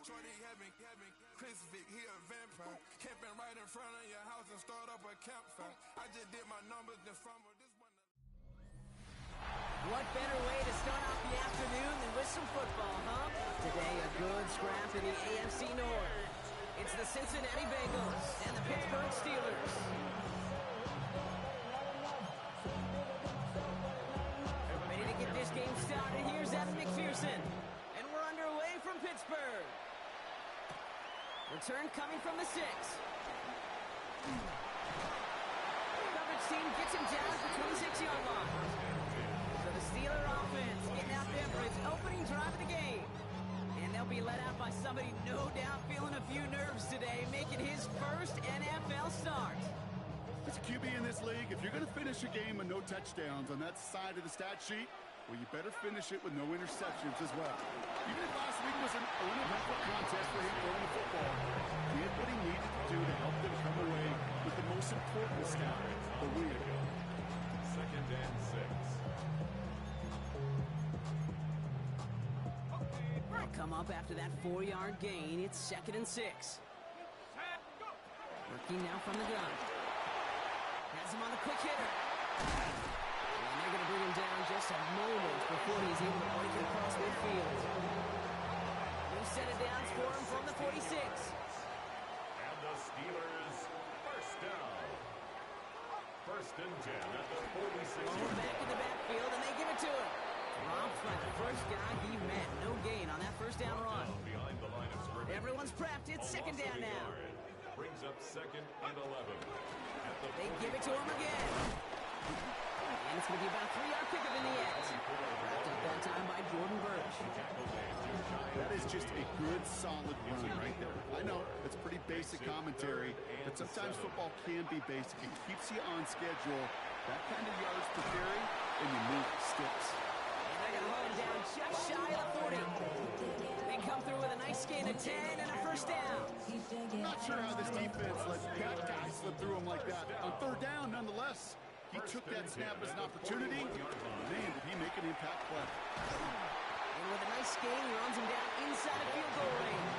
Shorty having Chris Vick, he a vampire. Camping right in front of your house and start up a campfire. I just did my numbers, then fumble this one. What better way to start off the afternoon than with some football, huh? Today, a good scrap in the AFC North. It's the Cincinnati Bengals and the Pittsburgh Steelers. Ready to get this game started. Here's Evan McPherson. And we're underway from Pittsburgh. Return coming from the 6. Coverage team gets him down at the 26-yard line. So the Steeler offense getting out there for its opening drive of the game. And they'll be let out by somebody no doubt feeling a few nerves today, making his first NFL start. As a QB in this league, if you're going to finish a game with no touchdowns on that side of the stat sheet, well, you better finish it with no interceptions as well. Even if last week was an uneventful contest for him throwing the football, he did what he needed to do to help them come away with the most important stat, the win. 2nd and 6. They'll come up after that 4-yard gain. It's 2nd and 6. Working now from the gun. Has him on the quick hitter. And they're going to bring him down just a moment before he's able to break it across midfield. New set of downs for him from the 46. And the Steelers, first down. 1st and 10 at the 46. Going back in the backfield, and they give it to him. Romped by the first guy he met. No gain on that first down run. Behind the line of scrimmage. Everyone's prepped. It's 2nd down now. Brings up 2nd and 11. They give it to him again. And it's going to be about a 3-yard pickup in the end. Wrapped up that time by Jordan Birch. That is just a good, solid run right there. I know, it's pretty basic commentary, but sometimes football can be basic. It keeps you on schedule. That kind of yards per carry, and your move sticks. And they're going to hold him down just shy of the 40. They come through with a nice gain of 10 and a first down. I'm not sure how this defense let that guy slip through him like that. On 3rd down, nonetheless, he took that snap as an opportunity. Man, did he make an impact play. And with a nice gain, he runs him down inside of field goal range.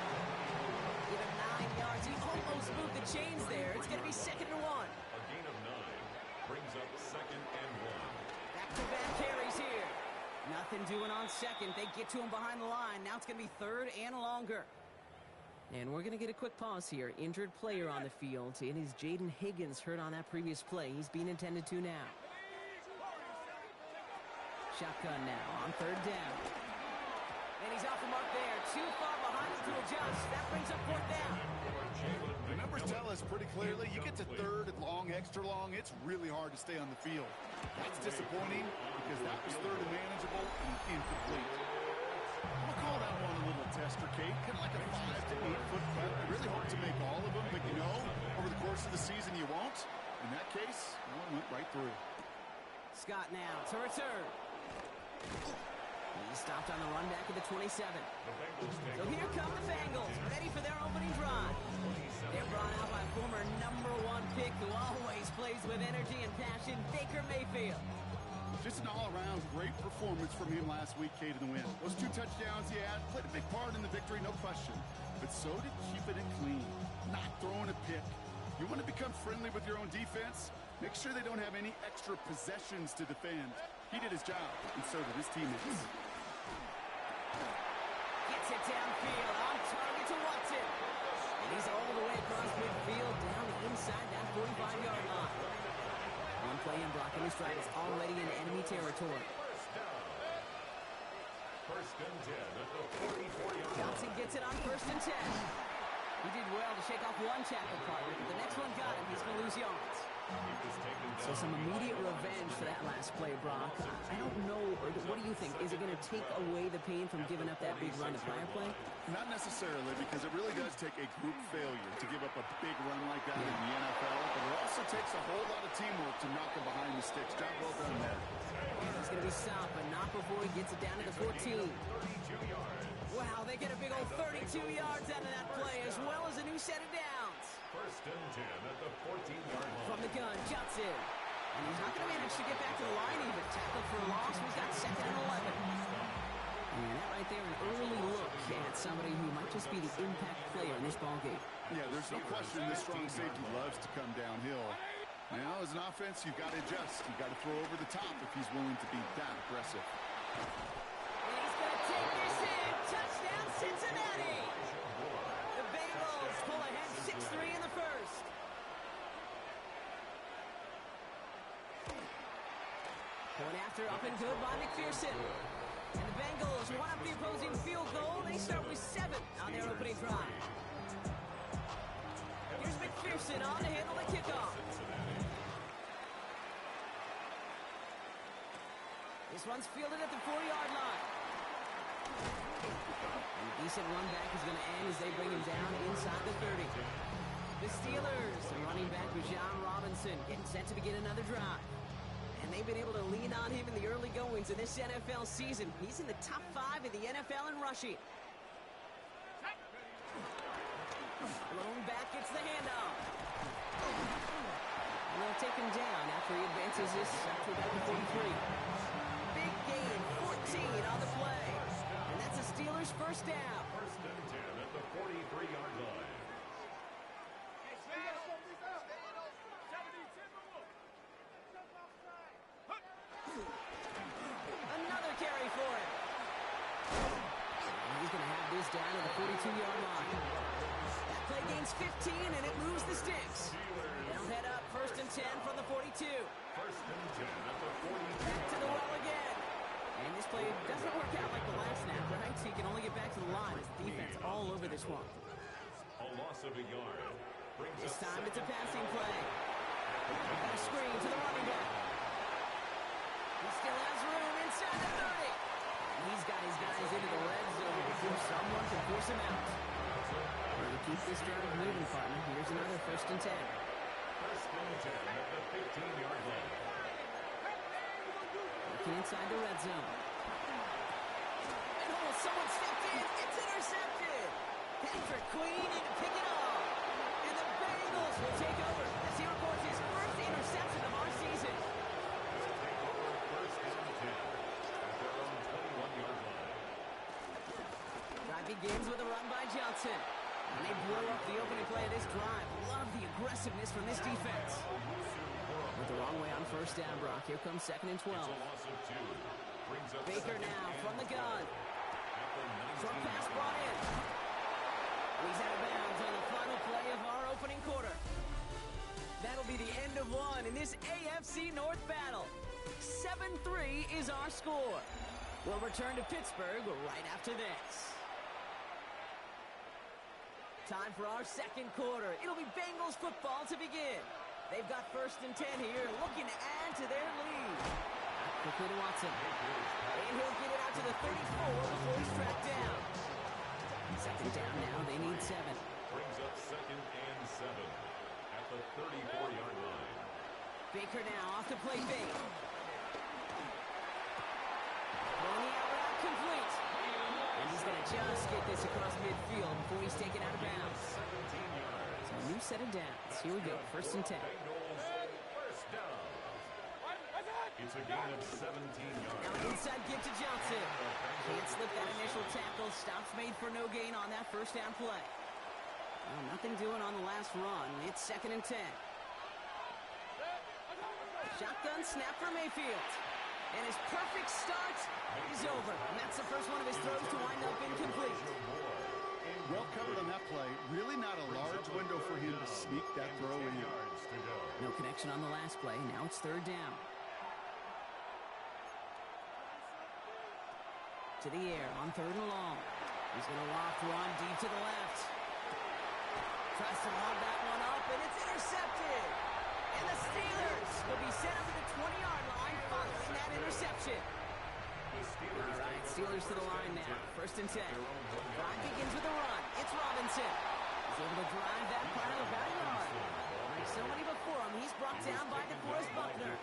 Give him 9 yards. He almost moved the chains there. It's going to be 2nd and 1. A gain of 9 brings up 2nd and 1. Back-to-back carries here. Nothing doing on 2nd. They get to him behind the line. Now it's going to be 3rd and longer. And we're going to get a quick pause here. Injured player on the field. It is Jaden Higgins hurt on that previous play. He's being attended to now. Shotgun now on 3rd down. And he's off the mark there. Too far behind him to adjust. That brings up 4th down. The numbers tell us pretty clearly, you get to 3rd and long, extra long, it's really hard to stay on the field. That's disappointing because that was 3rd and manageable and incomplete. We'll call that one a little tester, Kate. Kind of like a 5 to 8 foot prep. I really hope to make all of them, but you know, over the course of the season you won't. In that case, one went right through. Scott now to return. He stopped on the run back at the 27. So here come the Bengals, ready for their opening drive. They're brought out by former #1 pick who always plays with energy and passion, Baker Mayfield. Just an all-around great performance from him last week, Kate, in the win. Those 2 touchdowns he had played a big part in the victory, no question. But so did keeping it clean, not throwing a pick. You want to become friendly with your own defense? Make sure they don't have any extra possessions to defend. He did his job, and so did his teammates. Gets it downfield, on target to Watson. And he's all the way across midfield, down inside that 45-yard line. One play in blocking his stride is already in enemy territory. 1st and 10 at the 44-yard line. Johnson gets it on 1st and 10. He did well to shake off one tackle partner, but the next one got him. He's going to lose yards. So some immediate revenge for that last play, Brock. I don't know, what do you think? Is it going to take away the pain from giving up that big run to prior play? Not necessarily, because it really does take a group failure to give up a big run like that in the NFL, but it also takes a whole lot of teamwork to knock him behind the sticks. Job well done there. He's going to be stopped, but not before he gets it down to the 14. Wow, they get a big old 32 yards out of that play, as well as a new set of downs. 1st and 10 at the 14-yard line. From the gun, Johnson. And he's not going to manage to get back to the line even. Tackled for a loss. We've got 2nd and 11. And that right there, an early look at somebody who might just be the impact player in this ballgame. Yeah, there's no question this strong safety loves to come downhill. Now, as an offense, you've got to adjust. You've got to throw over the top if he's willing to be that aggressive. And he's going to take this in. Touchdown, Cincinnati. The Bengals pull ahead 6-3 in the first. Going after, up and good by McPherson. And the Bengals one up the opposing field goal. They start with 7 on their opening drive. Here's McPherson on to handle the kickoff. This one's fielded at the 4-yard line. And a decent run back is going to end as they bring him down inside the 30. The Steelers, the running back Bijan Robinson, getting set to begin another drive. And they've been able to lean on him in the early goings of this NFL season. He's in the top 5 in the NFL in rushing. Lone back gets the handoff. And they'll take him down after he advances this to about the 43. Big gain, 14 on the play. And that's the Steelers' first down. First and 10 at the 43-yard line. Another carry for him. And he's going to have this down at the 42-yard line. That play gains 15, and it moves the sticks. They'll head up first and 10 from the 42. First and 10 at the 42. Back to the well again. And this play doesn't work out like the last snap, right? So he can only get back to the line. His defense all over this one. A loss of a yard. This time it's a passing play. And a screen to the running back. He still has room inside the 30. And he's got his guys into the red zone before someone can force him out. Well, to keep this drive moving, partner, here's another first and 10. First and 10 at the 15-yard line. Looking inside the red zone. And oh, someone stepped in. It's intercepted. Patrick Queen in to pick it off. And the Bengals will take over as he records his first interception of our season. Take over first and 10 at their own 21-yard line. Drive begins with a run by Johnson. And they blow up the opening play of this drive. Love the aggressiveness from this defense. Went the wrong way on first down, Brock. Here comes second and 12. It's a loss of 2. Brings up Baker second now and from the gun. at the 19. Short pass brought in. He's out of bounds on the final play of our opening quarter. That'll be the end of one in this AFC North battle. 7-3 is our score. We'll return to Pittsburgh right after this. Time for our second quarter. It'll be Bengals football to begin. They've got first and 10 here, looking to add to their lead. Quickly to Watson. And he'll get it out to the 34 before he's tracked down. Second down now, they need 7. Brings up second and 7 at the 34-yard line. Baker now off the play fake. Throwing the out route complete. And he's going to just get this across midfield before he's taken out of bounds. 17 yards. So a new set of downs. Here we go, first and 10. Bengals first down. It's a gain of 17 yards. Now inside give to Johnson. Can't slip that initial tackle. Stops made for no gain on that first down play. Well, nothing doing on the last run. It's second and 10. Shotgun snap for Mayfield. And his perfect start is over. And that's the first one of his throws to wind up incomplete. Well covered on that play. Really not a large window for him to sneak that throw in. No connection on the last play. Now it's third down. To the air on third and long. He's going to loft one deep to the left. Tries to lob that one up, and it's intercepted. And the Steelers will be sent up to the 20-yard line following that interception. All right, Steelers to the line now. First and 10. Drive begins with a run. It's Robinson. He's able to drive that pile about a yard. Like so many before him, he's brought down by DeForest Buckner.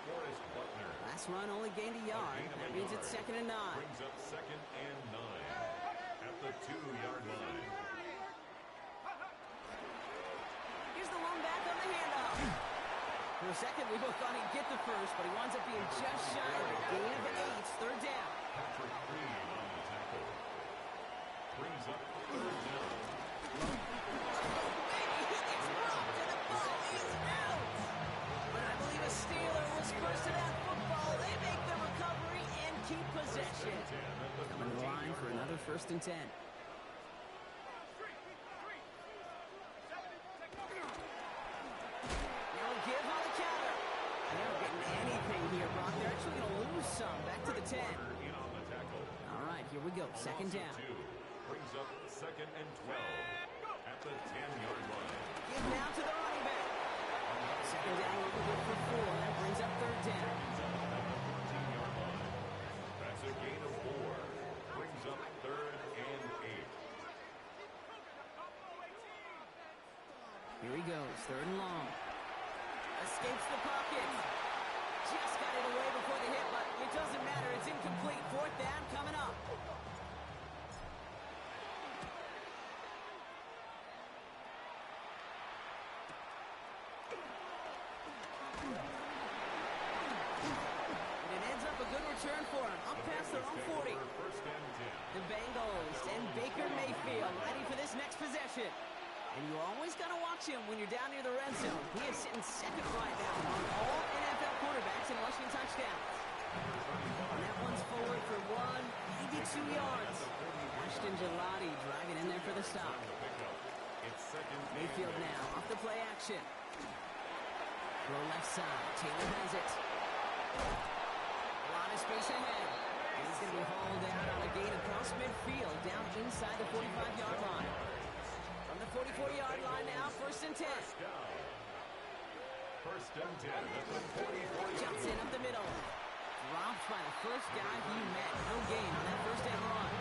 Last run only gained a yard. That means it's second and 9. Brings up second and 9 at the 2-yard line. Here's the lone back on the handoff. For a second, we both thought he'd get the first, but he winds up being just shy of a gain of 8. Third down. Patrick Queen on the tackle. Brings up third down. possession. Coming to the line for another 1st and 10. They'll give on the counter. They're not getting anything here, Brock. They're actually going to lose some. Back to the 10. All right, here we go. 2nd down. Brings up 2nd and 12 at the 10-yard line. Give now to the running back. 2nd down will be good for 4. That brings up 3rd down. That's a gain of 4. Brings up 3rd and 8. Here he goes. 3rd and long. Escapes the pocket. Just got it away before the hit, but it doesn't matter. It's incomplete. 4th down coming up. Return for him, up past their own 40. The Bengals and Baker Mayfield ready for this next possession. And you always got to watch him when you're down near the red zone. He is sitting 2nd right now among all NFL quarterbacks in rushing touchdowns. And that one's forward for 182 yards. Ashton Gelati driving in there for the stop. Mayfield now off the play action. Throw left side, Taylor has it. Space ahead. And he's going to be hauled out on a gain across midfield, down inside the 45-yard line. From the 44-yard line now, 1st and 10. 1st and 10 at the 44-yard. Johnson up the middle. Dropped by the first guy he met. No gain on that 1st down run.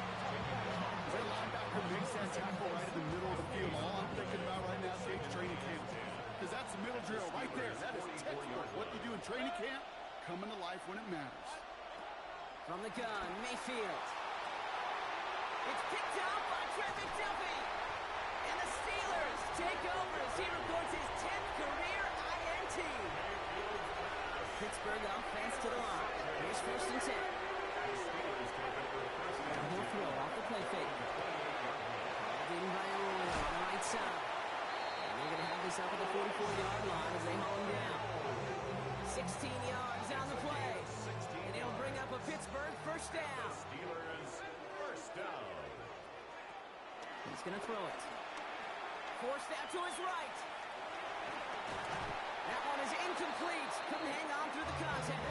That linebacker makes that tackle right in the middle of the field. All I'm thinking about right now is training camp. Because that's the middle drill right there. That is textbook. What you do in training camp, coming to life when it matters. From the gun, Mayfield. It's picked up by Trevor Duffy. And the Steelers take over as he records his 10th career INT. Pittsburgh offense to the line. Here's 1st and 10. And he'll throw off the play fake. Called in by Arroyo on the right side. And they're going to have this up at the 44-yard line as they haul him down. 16 yards down the play. And it'll bring up a Pittsburgh 1st down. Steelers 1st down. He's going to throw it. Forced out to his right. That one is incomplete. Couldn't hang on through the contact.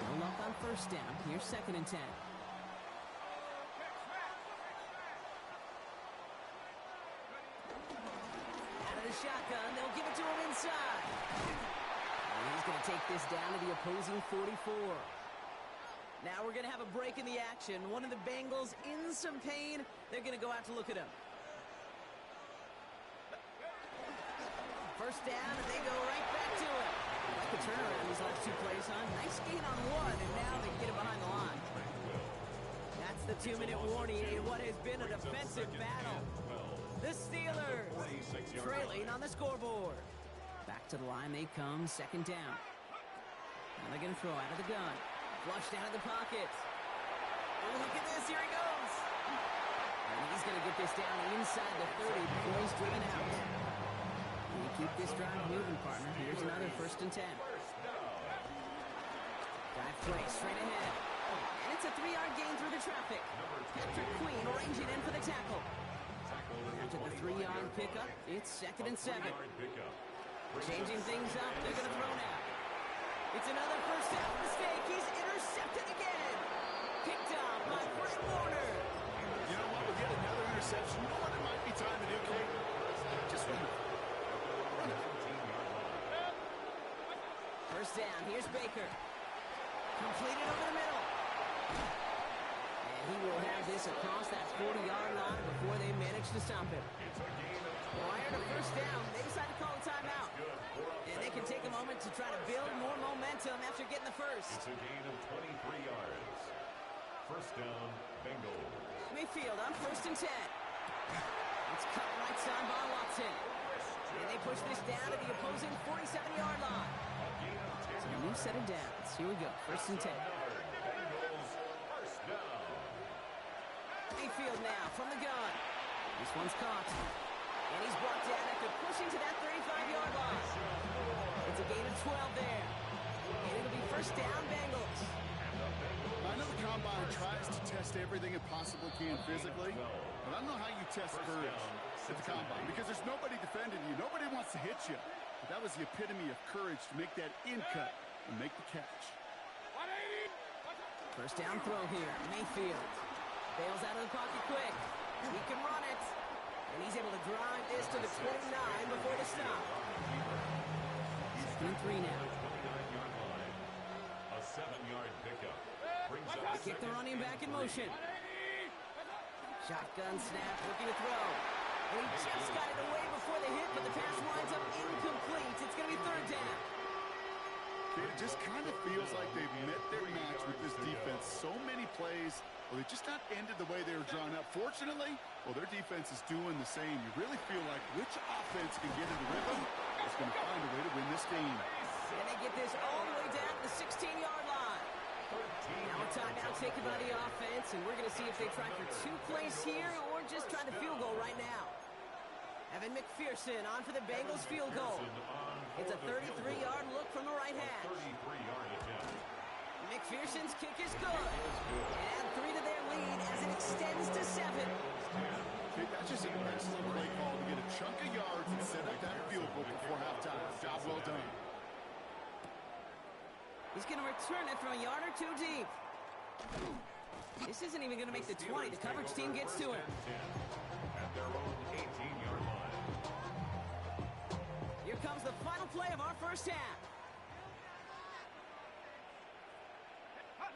No luck on 1st down. Here's 2nd and 10. Out of the shotgun. They'll give it to him inside. And he's going to take this down to the opposing 44. Now we're going to have a break in the action. One of the Bengals in some pain. They're going to go out to look at him. 1st down, and they go right back to it. Like the turnaround these last 2 plays, huh? Nice gain on 1, and now they get it behind the line. That's the 2-minute warning in what has been a defensive battle. The Steelers trailing on the scoreboard. Back to the line they come, 2nd down. Now they're going to throw out of the gun. Flushed out of the pocket. Oh, look at this, here he goes. And he's going to get this down inside the 30 before he's driven out. And you keep this drive moving, partner. Here's another 1st and 10. Drive play straight ahead. And it's a 3-yard gain through the traffic. Patrick Queen ranging in for the tackle. After the 3-yard pickup, it's 2nd and 7. Changing things up, they're going to throw now. It's another 1st down mistake. He's intercepted again. Picked up by Fred Warner. You know what? We'll get another interception. You know what it might be time to do, Kate? Just run it. Run it. 1st down. Here's Baker. Completed over the middle. And he will have this across that 40-yard line before they manage to stop him. Prior to 1st down, they decide to call a timeout. And they can take a moment to try to build more momentum after getting the first. It's a gain of 23 yards. 1st down, Bengals. Mayfield on 1st and 10. It's cut right side by Watson. And they push this down to the opposing 47-yard line. So a new set of downs. Here we go, 1st and 10. Bengals, 1st down. Mayfield now from the gun. This one's caught. And he's brought down after pushing to that 35-yard line. It's a gain of 12 there. And it'll be 1st down, Bengals. test everything it possibly can physically, but I don't know how you test courage at the combine because there's nobody defending you. Nobody wants to hit you. But that was the epitome of courage to make that in cut and make the catch. First down throw here. Mayfield bails out of the pocket quick. He can run it. And he's able to drive this to the 29 before the stop. 2nd and 3 now. A 7-yard pickup. Kick the running back in motion. Shotgun snap, looking to throw. And he just got it away before the hit, but the pass winds up incomplete. It's going to be 3rd down. It just kind of feels like they've met their match with this defense. So many plays, well, they just not ended the way they were drawn up. Fortunately, well, their defense is doing the same. You really feel like which offense can get into rhythm is going to find a way to win this game. And they get this all the way down to the 16-yard line. Now a timeout taken by the offense, and we're going to see if they try for 2 plays here or just try the field goal right now. Evan McPherson on for the Bengals field goal. It's a 33-yard look from the right hash. McPherson's kick is good. And add 3 to their lead as it extends to 7. Okay, that's just an excellent play call to get a chunk of yards and set up that field goal before halftime. Job well done. He's going to return it from a yard or 2 deep. This isn't even going to make the 20. The coverage team gets to him. At their own 18-yard line. Here comes the final play of our first half.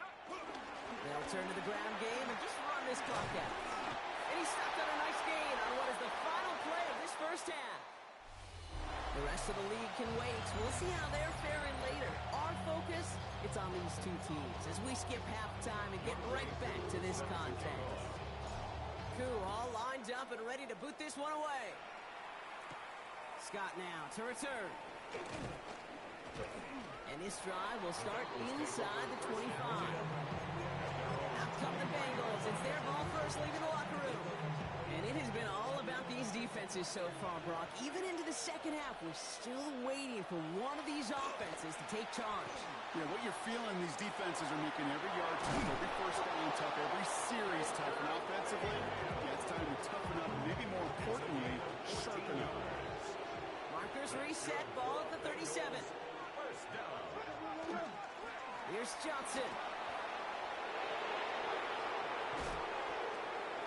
They'll turn to the ground game and just run this clock out. And he stopped on a nice gain on what is the final play of this first half. The rest of the league can wait. We'll see how they're faring later. Our focus, it's on these 2 teams as we skip halftime and get right back to this contest. Koo all lined up and ready to boot this one away. Scott now to return. And this drive will start inside the 25. Out come the Bengals. It's their ball first, leaving the locker room. And it has been all about these defenses so far, Brock. Even into the second half, we're still waiting for one of these offenses to take charge. Yeah, what you're feeling, these defenses are making every yard tough, every first down tough, every series tough. And offensively, yeah, it's time to toughen up, and maybe more importantly, sharpen up. Markers reset, ball at the 37. First down. Here's Johnson.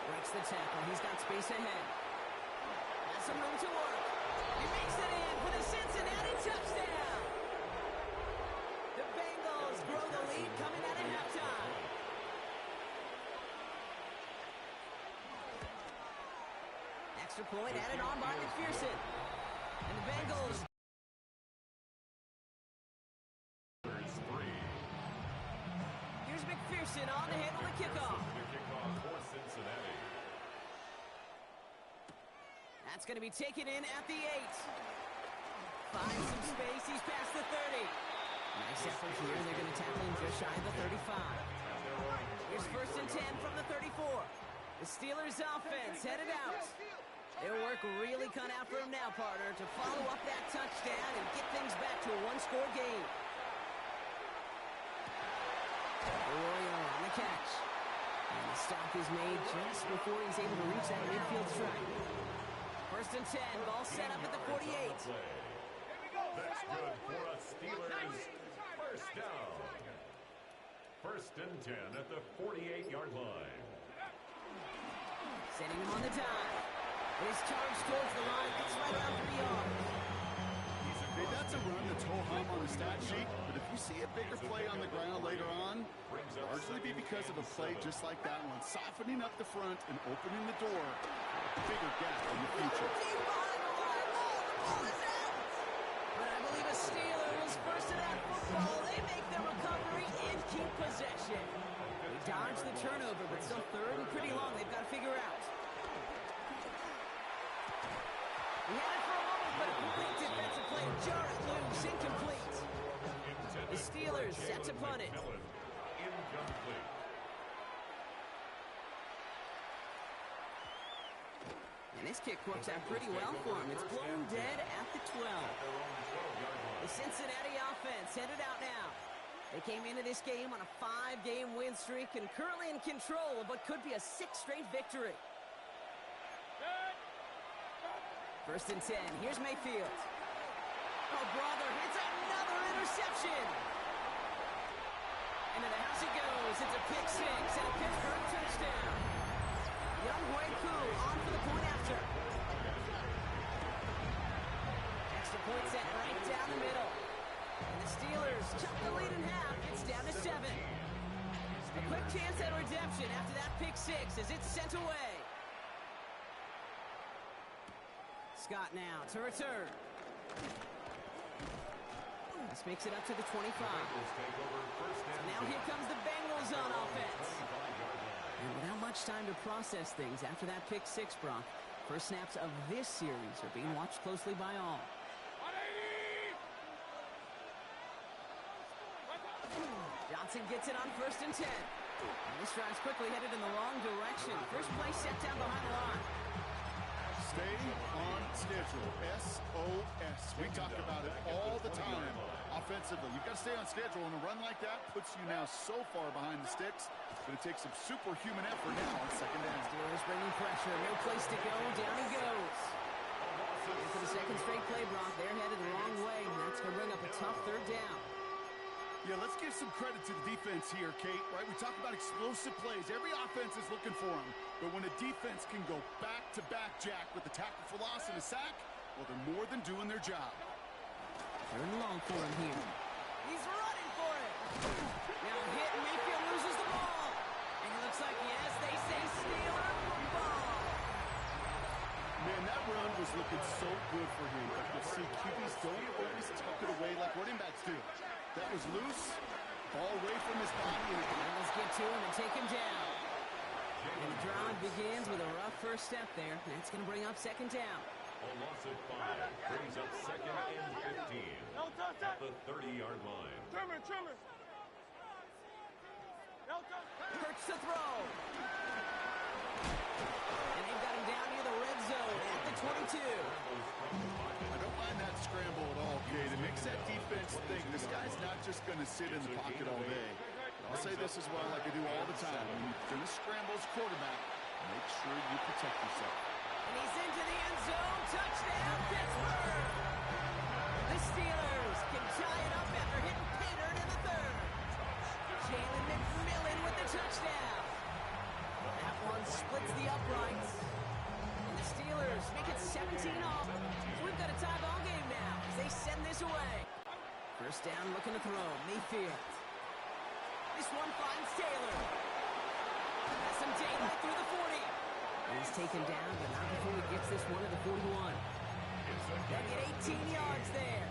Breaks the tackle. He's got space ahead. Has some room to work. He makes it in for the Cincinnati touchdown. The Bengals grow the lead coming out of halftime. Extra point added on by McPherson. And the Bengals. Here's McPherson on to handle the kickoff. For Cincinnati. That's going to be taken in at the 8. Finds some space. He's past the 30. Nice effort here. They're going to tackle him just shy of the 35. Here's 1st and 10 from the 34. The Steelers offense headed out. Their work really cut out for him now, partner, to follow up that touchdown and get things back to a 1-score game. Arroyo on the catch. And the stop is made just before he's able to reach that midfield strike. 1st and 10, ball set up at the 48. That's good for a Steelers first down. 1st and 10 at the 48-yard line. Setting him on the dive. His charge towards the line. It's right around 3 yards. Hey, that's a run that's ho-hum on the stat sheet, but if you see a bigger play on the ground later on, it'll largely be because of a play just like that one, softening up the front and opening the door for a bigger gap in the future. But I believe a Steelers first to that football. They make the recovery and keep possession. They dodge the turnover, but still 3rd and pretty long. They've got to figure out. He had it for a moment, but a complete defensive play. Jar it loose, incomplete. The Steelers set to punt it. Incomplete. And this kick works out pretty well for him. It's blown dead at the 12. The Cincinnati offense headed out now. They came into this game on a 5-game win streak and currently in control of what could be a 6th straight victory. 1st and 10. Here's Mayfield. Oh, brother, it's another interception. Into the house it goes. It's a pick 6 and a Pittsburgh touchdown. Young Hui-Koo on for the point after. Extra point set right down the middle. And the Steelers cut the lead in half. It's down to 7. A quick chance at redemption after that pick 6 as it's sent away. Scott now to return. This makes it up to the 25. So now here comes the Bengals on offense. And without much time to process things after that pick 6, Brock, first snaps of this series are being watched closely by all. Johnson gets it on 1st and 10. And this drive's quickly headed in the wrong direction. First play set down behind the line. Stay on schedule. SOS. We talk about it all the time. Offensively, you've got to stay on schedule, and a run like that puts you now so far behind the sticks. It's going to take some superhuman effort now on 2nd down. Steelers bringing pressure. No place to go. Down he goes. And for the 2nd straight play, Brock, they're headed the wrong way, and that's going to bring up a tough 3rd down. Yeah, let's give some credit to the defense here, Kate, right? We talk about explosive plays. Every offense is looking for them. But when a defense can go back-to-back, Jack, with a tackle for loss and a sack, well, they're more than doing their job. 3rd and long for him here. He's running for it. Now a hit, and Mayfield loses the ball. And it looks like, yes, they say Steeler football. Man, that run was looking so good for him. But you'll see QBs don't always tuck it away like running backs do. That was loose, ball away from his body. And Let's get to him and take him down. And the drive begins with a rough first step there. That's going to bring up 2nd down. A loss of 5 brings up 2nd and 15 at the 30-yard line. Hurts to throw. And they've got him down near the red zone at the 22. I don't mind that scramble at all, Kate. It makes that defense think this guy's not just going to sit in the pocket all day. I'll say this as well, like I do all the time. When you're going to scramble as quarterback, make sure you protect yourself. And he's into the end zone. Touchdown, Pittsburgh! The Steelers can tie it up after hitting Payton in the 3rd. Jalen McMillan with the touchdown. That one splits the uprights. And the Steelers make it 17 off. So we've got a tie ball game now as they send this away. 1st down, looking to throw. Mayfield. This one finds Taylor. Has some daylight through the 40. And he's taken down, but not before he gets this one to the 41. They'll get 18 yards there.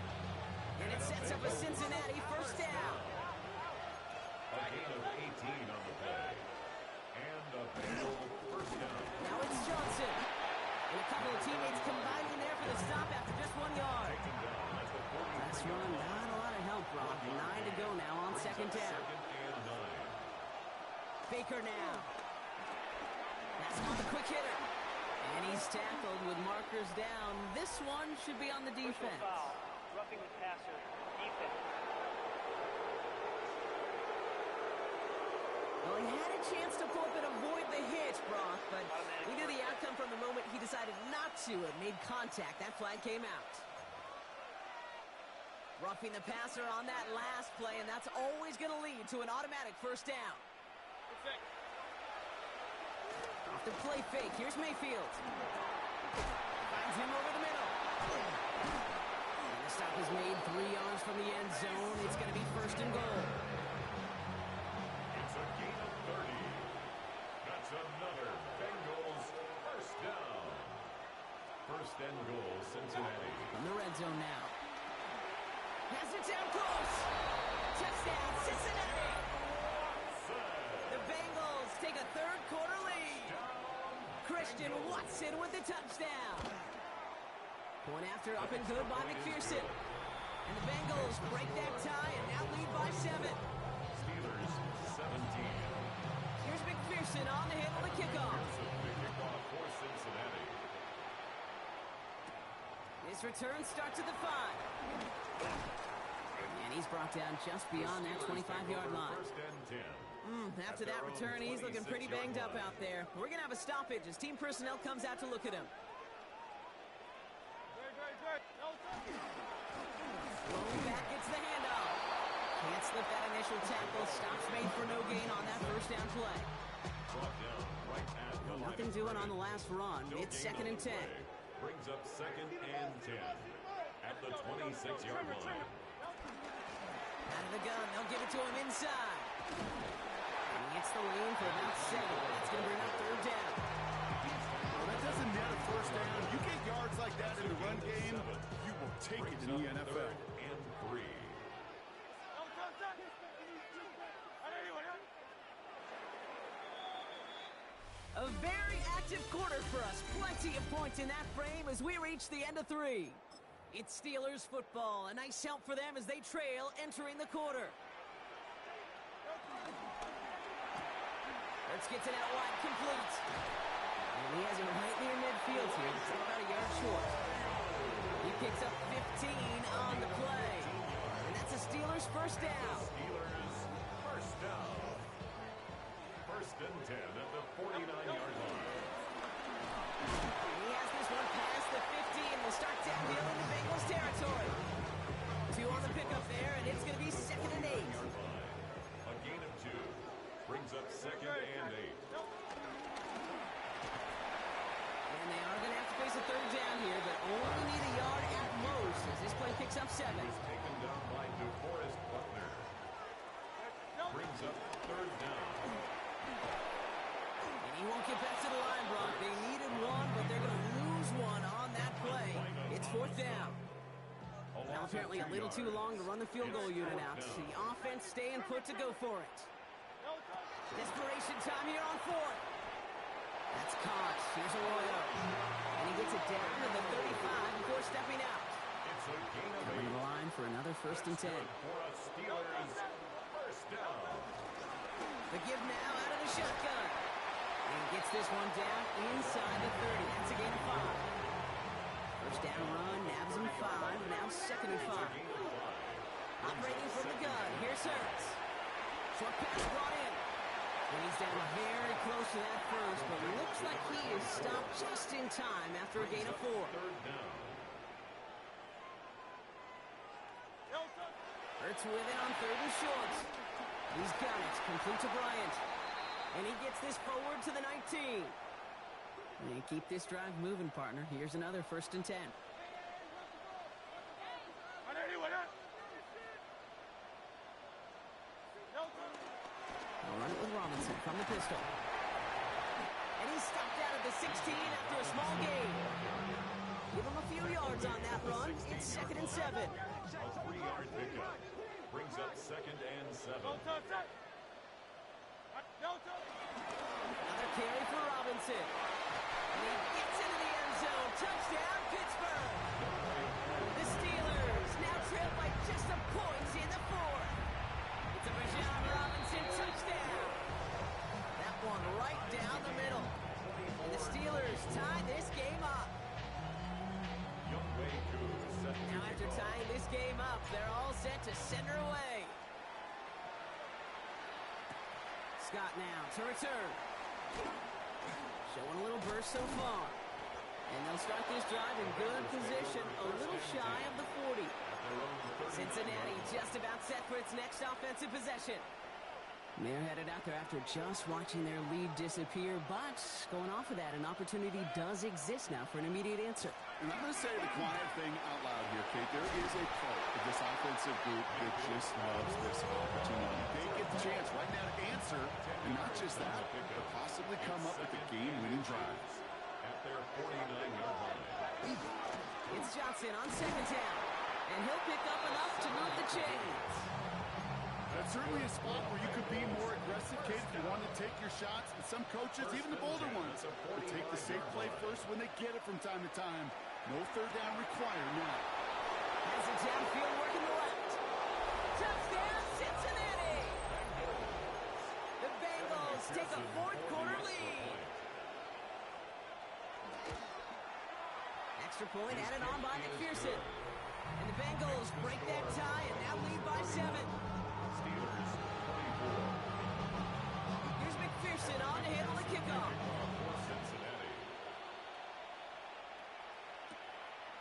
And it sets up a Cincinnati 1st down. A gain of 18 on the play. And a Bengal 1st down. Now it's Johnson. And a couple of teammates combining there for the stop after just 1 yard. Last run, not a lot of help, Brock. 9 to go now on 2nd down. Baker now. That's not the quick hitter. And he's tackled with markers down. This one should be on the defense. Roughing the passer. Defense. Well, he had a chance to flip and avoid the hit, Brock, but we knew the outcome from the moment he decided not to and made contact. That flag came out. Roughing the passer on that last play, and that's always going to lead to an automatic 1st down. Off the play fake. Here's Mayfield. Finds him over the middle. And the stop is made 3 yards from the end zone. It's going to be 1st and goal. It's a gain of 30. That's another Bengals 1st down. 1st and goal, Cincinnati. From the red zone now. Has it down close. Touchdown, Cincinnati. The Bengals take a 3rd quarter lead. Christian Watson with the touchdown. Point after up and good by McPherson. And the Bengals break that tie and now lead by 7. Steelers 17. Here's McPherson on the hit on the kickoff. The kickoff for Cincinnati. His return starts at the 5. And He's brought down just beyond that 25-yard line. First and 10. After that return, he's looking pretty banged up out there. We're going to have a stoppage as team personnel comes out to look at him. Rolling back, gets the handoff. Can't slip that initial tackle. Stops made for no gain on that first down play. Nothing doing on the last run. It's second and 10. Brings up second and 10 at the 26-yard line. Out of the gun, they'll give it to him inside. And he hits the lane for about 7. That's going to bring up third down. Well, that doesn't net a first down. You get yards like that in the run game, you will take it in the NFL. Third and 3. A very active quarter for us. Plenty of points in that frame as we reach the end of 3. It's Steelers football. A nice help for them as they trail entering the quarter. Hurts gets it out wide, complete. And he has it right near midfield here. It's about a yard short. He picks up 15 on the play. And that's a Steelers first down. Steelers first down. First and 10 at the 49-yard line. He has this one past the 50 and will start downhill into Bengals territory. 2 on the pickup there, and it's going to be second and 8. A gain of 2 brings up second and 8. And they are going to have to face a third down here, but only need a yard at most as this play picks up 7. Taken down by DeForest Buckner. Brings up third down. And he won't get back to the line, Brock. They needed one, but they're going to lose one on that play. It's fourth down. Now apparently a little too long to run the field goal unit out. The offense staying put to go for it. Desperation time here on 4th. That's caught. Here's Arroyo. And he gets it down to the 35 before stepping out. It's a gain of 8. Coming to the line for another first and 10. For a Steelers first down. The give now out of the shotgun. And gets this one down inside the 30. That's a gain of 5. First down run, nabs him 5. Now second and 5. Operating from the gun. Here's Hurts. Short pass brought in. And he's down very close to that first, but looks like he is stopped just in time after a gain of 4. Third down. Hurts with it on 3rd and short. He's got it. Complete to Bryant. And he gets this forward to the 19. And keep this drive moving, partner. Here's another first and 10. They'll run it with Robinson from the pistol. And he's stopped out at the 16 after a small gain. Give him a few yards on that run. It's second and 7. A 3-yard pickup. Brings up second and 7. Another carry for Robinson. And he gets into the end zone. Touchdown, Pittsburgh. The Steelers now trail by just a point in the 4th. It's a Bijan Robinson touchdown. That one right down the middle. And the Steelers tie this game up. Now after tying this game up, they're all set to send her away. Scott now to return. Showing a little burst so far. And they'll start this drive in good position, a little shy of the 40. Cincinnati just about set for its next offensive possession. They're headed out there after just watching their lead disappear, but going off of that, an opportunity does exist now for an immediate answer. And I'm going to say the quiet thing out loud here, Kate. There is a part of this offensive group that just loves this opportunity. They get the chance right now to answer, and not just that, but possibly come up with a game-winning drive. At their 49-yard line. It's Johnson on second down, and he'll pick up enough to move the chains. That's certainly a spot where you could be more aggressive, Kate, if you want to take your shots. And some coaches, even the bolder ones, will take the safe play first when they get it from time to time. No third down required now. Has it downfield working the left. Touchdown, Cincinnati! The Bengals take a fourth-quarter lead. Extra point added on by McPherson. And the Bengals break that tie and now lead by 7. Steelers 24. Here's McPherson on to handle the kickoff. For Cincinnati.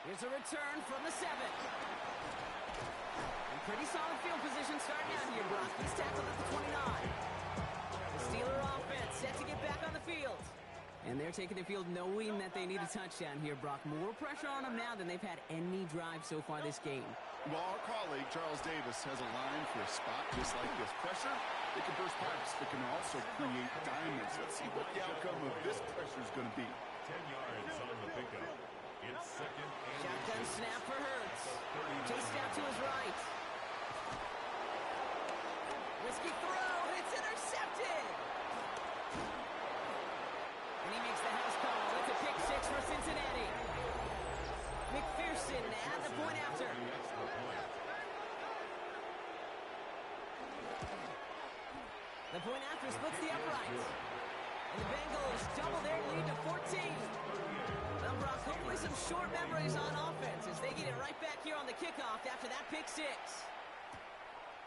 Here's a return from the 7. And pretty solid field position starting out here, Brock. He's tackled at the 29. The Steeler offense set to get back on the field. And they're taking the field knowing that they need a touchdown here, Brock. More pressure on them now than they've had any drive so far this game. Well, our colleague, Charles Davis, has a line for a spot just like this. Pressure, it can burst pipes. It can also create diamonds. Let's see what the outcome of this pressure is going to be. 10 yards on the pickup. It's second and Shotgun snap for Hurts. Chased out to his right. Risky throw. It's intercepted. And he makes the house call. It's a pick 6 for Cincinnati. McPherson at the point after. The point after splits the uprights. And the Bengals double their lead to 14. Well, Brock, hopefully some short memories on offense as they get it right back here on the kickoff after that pick 6.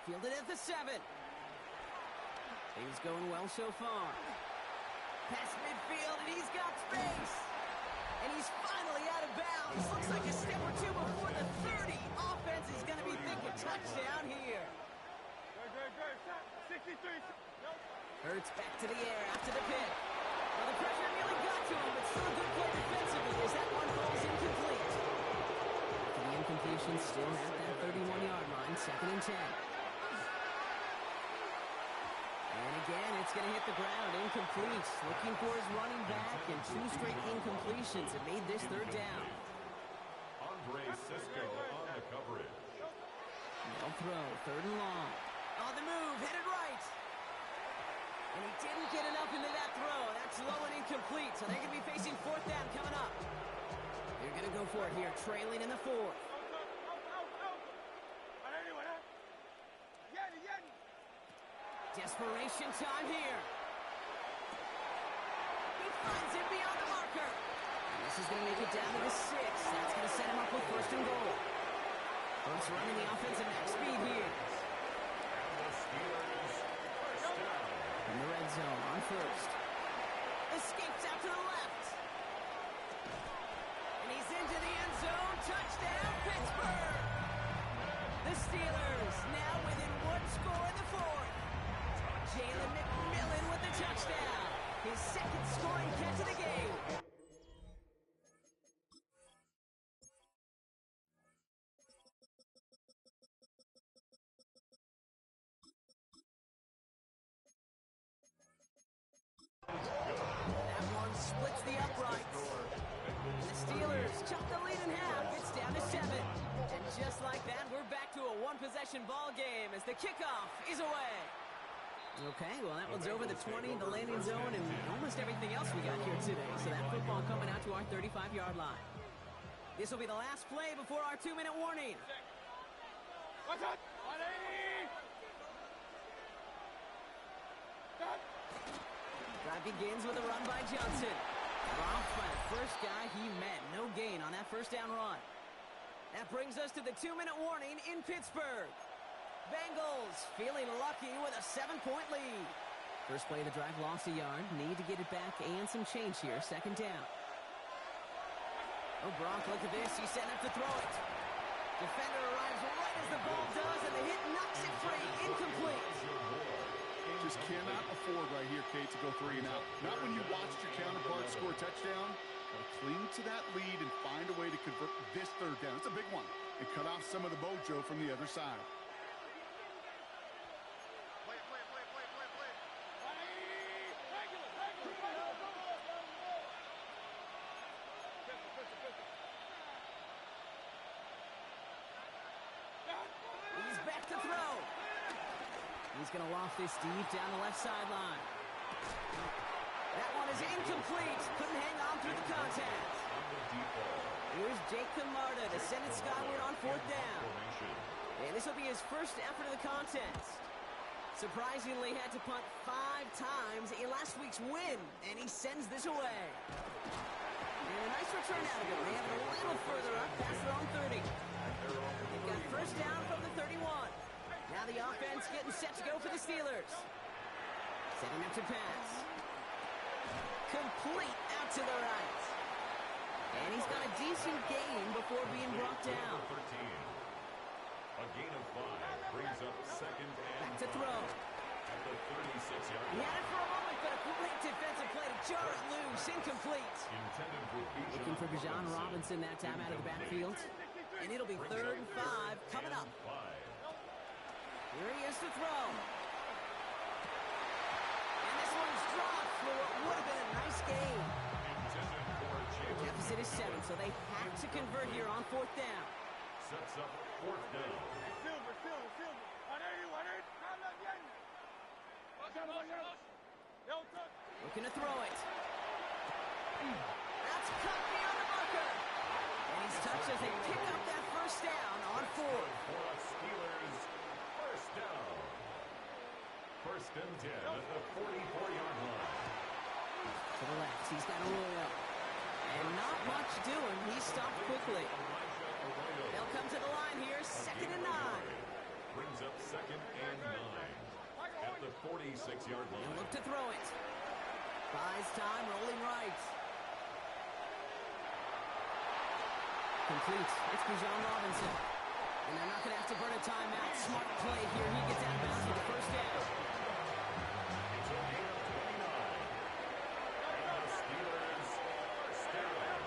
Fielded at the 7. Things going well so far. Past midfield, and he's got space. And he's finally out of bounds. Looks like a step or two before the 30. Offense is going to be thinking touchdown here. Hurts back to the air after the pick. Well, the pressure nearly got to him, but still a good play defensively as that one falls incomplete. After the incompletion, still at that 31-yard line, 2nd and 10. And again, it's going to hit the ground, incomplete. Looking for his running back, and 2 straight incompletions have made this 3rd down. Andre Cisco on the coverage. No throw, 3rd and long. On the move, headed right. And he didn't get enough into that throw. That's low and incomplete, so they're going to be facing 4th down coming up. They're going to go for it here, trailing in the 4th. Desperation time here. He finds it beyond the marker. And this is going to make it down to the 6. That's going to set him up with 1st and goal. Hurts running the offense at max speed here. The Steelers first down. In the red zone on 1st. Escapes out to the left. And he's into the end zone. Touchdown, Pittsburgh. The Steelers now within 1 score in the 4th. Jalen McMillan with the touchdown. His 2nd scoring catch of the game. That one splits the uprights. And the Steelers chop the lead in half. It's down to 7. And just like that, we're back to a 1-possession ball game as the kickoff is away. Okay, well, that one's over the 20, the landing zone, and almost everything else we got here today. So that football coming out to our 35-yard line. This will be the last play before our 2-minute warning. Drive begins with a run by Johnson. Robbed by the first guy he met. No gain on that 1st down run. That brings us to the 2-minute warning in Pittsburgh. Bengals feeling lucky with a 7-point lead. First play of the drive lost a yard. Need to get it back and some change here. 2nd down. Oh, Brock, look at this. He's setting up to throw it. Defender arrives right as the ball does, and the hit knocks it free. Incomplete. Just cannot afford right here, Kate, to go 3 and out. Not when you watched your counterpart score a touchdown. Cling to that lead and find a way to convert this 3rd down. It's a big one. And cut off some of the mojo from the other side. He's back to throw. He's going to loft this deep down the left sideline. That one is incomplete. Couldn't hang on through the contact. Here's Jake Camarda to send it skyward on 4th down. And this will be his first effort of the contest. Surprisingly had to punt 5 times in last week's win, and he sends this away. And a nice return out of it. They have it a little further up past their own 30. first down from the 31. Now the offense getting set to go for the Steelers. Setting up to pass. Complete out to the right. And he's got a decent gain before being brought down. 13. A gain of 5 brings up second and Back to throw. at the 36-yard He line. had it for a moment, but a great defensive play to jar it loose. Incomplete. Intended for Bijan Looking for Bijan Robinson that time out of the backfield. And it'll be 3rd and 5 coming up. 5. Here he is to throw. And this one's dropped for what would have been a nice game. Intended for Jalen. Deficit is 7, so they have to convert here on 4th down. Sets up 4th down. Looking to throw it. That's cut beyond the marker. And he's touched as they pick up that first down on 4th. For the Steelers, first down. 1st and 10 at the 44-yard line. To the left, he's got a roll. And not much doing. He stopped quickly. They'll come to the line here, 2nd and 9. Brings up 2nd and 9 at the 46-yard And line. look to throw it. Buys time, rolling right. Complete. It's Bijan Robinson. And they're not going to have to burn a timeout. Smart play here. He gets out of bounds for the first down. It's a gain of 29. And the Steelers first down.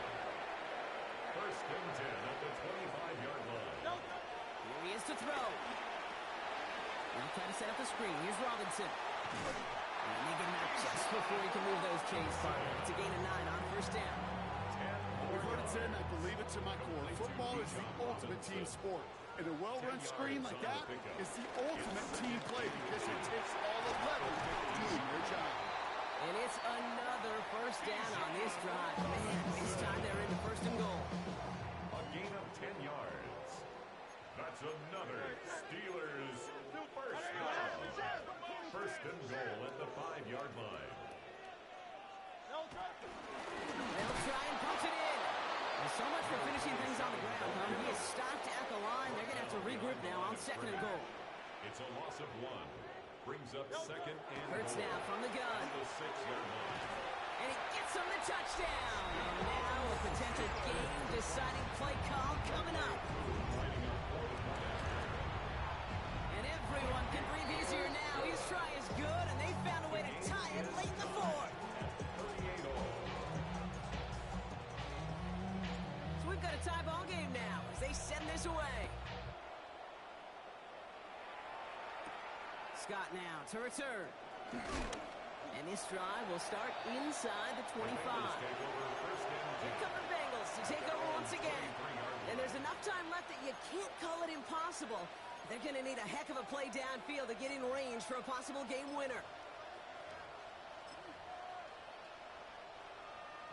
1st and 10 at the 25-yard line. Here he is to throw. Now trying to set up the screen. Here's Robinson. And they get him out just before he can move those chains. It's a gain of 9 on first down. We've heard it said, and I believe it to my core. Football is the ultimate team sport. And a well-run screen like that is the ultimate team play because it takes all 11 doing their job. And it's another first down on this drive. Man, this time they're into 1st and goal. A gain of 10 yards. That's another Steelers first down. 1st and goal at the 5-yard line. They'll try and punch it in. Well, so much for finishing things on the ground, huh? He is stopped at the line. They're going to have to regroup now on 2nd and goal. It's a loss of 1. Brings up 2nd and Hurts goal now from the gun. at the 6-yard line. And he gets him the touchdown. And now a potential game-deciding play call coming up. And everyone can breathe easier now. His try is good, and they found a way to tie it late in the 4th. 38 all. So we've got a tie ball game now as they send this away. Scott now to return. And this drive will start inside the 25. Here come the Bengals to take over once again. And there's enough time left that you can't call it impossible. They're going to need a heck of a play downfield to get in range for a possible game winner.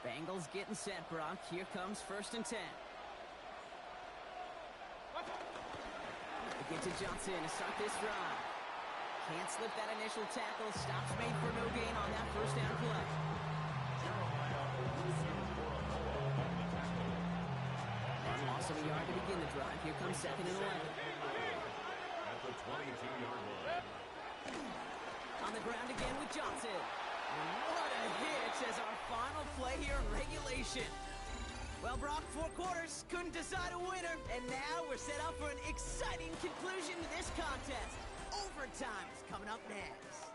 Bengals getting set, Brock. Here comes 1st and 10. They get to Johnson to start this drive. Can't slip that initial tackle. Stops made for no gain on that first down play. And loss of a yard to begin the drive. Here comes 2nd and 11. At the 22-yard line. On the ground again with Johnson. And what a hit as our final play here in regulation. Well, Brock, 4 quarters couldn't decide a winner. And now we're set up for an exciting conclusion to this contest. Overtime is coming up next.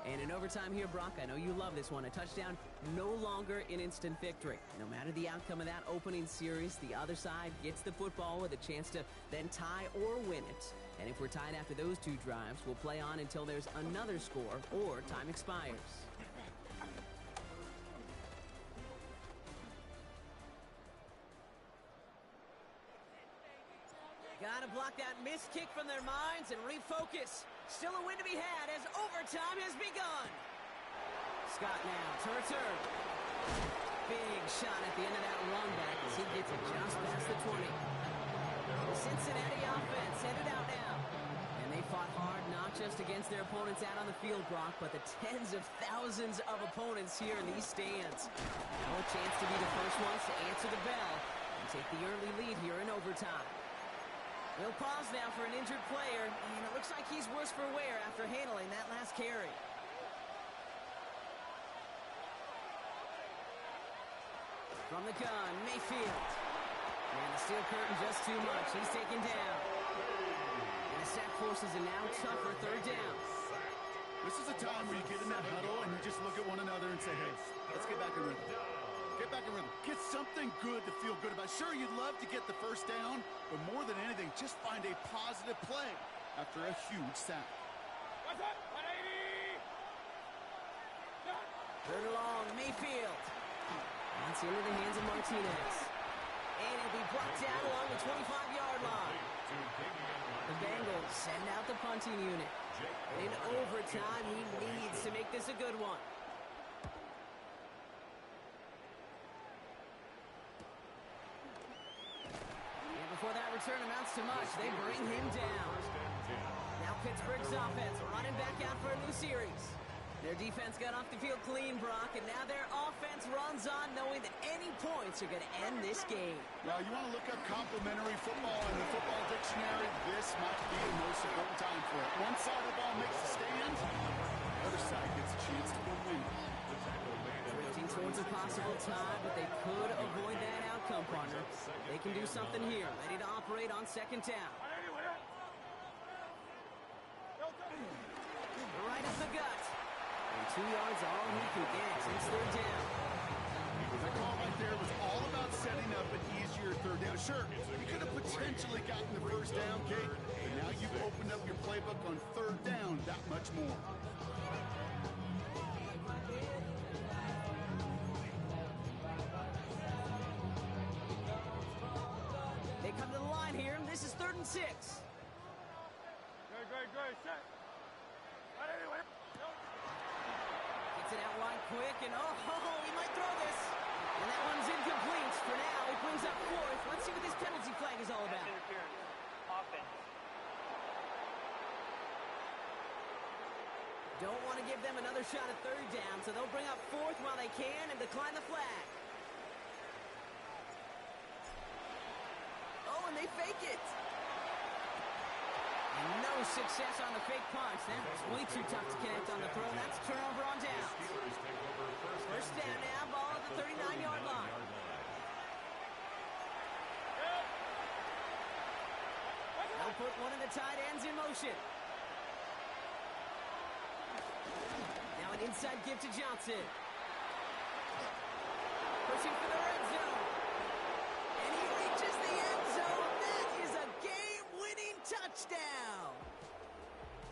And in overtime here, Brock, I know you love this one. A touchdown, no longer an instant victory. No matter the outcome of that opening series, the other side gets the football with a chance to then tie or win it. And if we're tied after those 2 drives, we'll play on until there's another score or time expires. Gotta block that missed kick from their minds and refocus. Still a win to be had as overtime has begun. Scott now to return. Big shot at the end of that run back as he gets it just past the 20. The Cincinnati offense headed out now. And they fought hard not just against their opponents out on the field, Brock, but the tens of thousands of opponents here in these stands. Now a chance to be the first ones to answer the bell and take the early lead here in overtime. He'll pause now for an injured player, and it looks like he's worse for wear after handling that last carry. From the gun, Mayfield. And the steel curtain just too much. He's taken down. And the sack forces a now tougher third down. This is a time where you get in that huddle and you just look at one another and say, hey, let's get back in rhythm. Get back in rhythm. Get something good to feel good about. Sure, you'd love to get the first down, but more than anything, just find a positive play after a huge sack. Third along, Mayfield. That's into the hands of Martinez. And it'll be brought down along the 25-yard line. The Bengals send out the punting unit. And in overtime, he needs to make this a good one. And before that return amounts to much, they bring him down. Now Pittsburgh's offense running back out for a new series. Their defense got off the field clean, Brock, and now their offense runs on knowing that any points are going to end this game. Now, you want to look up complimentary football in the football dictionary, this might be the most important time for it. One side of the ball makes a stand, the other side gets a chance to go win. Drifting towards a possible tie, but they could avoid that outcome, partner. They can do something here, ready to operate on second down. Right up the gut. And 2 yards all he can get since third down. The call right there was all about setting up an easier third down. Sure, you could have potentially gotten the first down, Kate, but now you've opened up your playbook on third down that much more. They come to the line here, and this is 3rd and 6. Good. Set. Gets it out wide quick, and he might throw this. And that one's incomplete. For now, he brings up 4th. Let's see what this penalty flag is all about. Interference. Offense. Don't want to give them another shot at third down, so they'll bring up 4th while they can and decline the flag. Oh, and they fake it. And no success on the fake punch. That was way too tough to connect on the throw. That's turnover on down. First down now, ball at the 39-yard line. They'll put one of the tight ends in motion. Now an inside give to Johnson. Pushing for the red zone. And he reaches the end zone. That is a game-winning touchdown.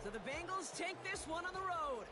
So the Bengals take this one on the road.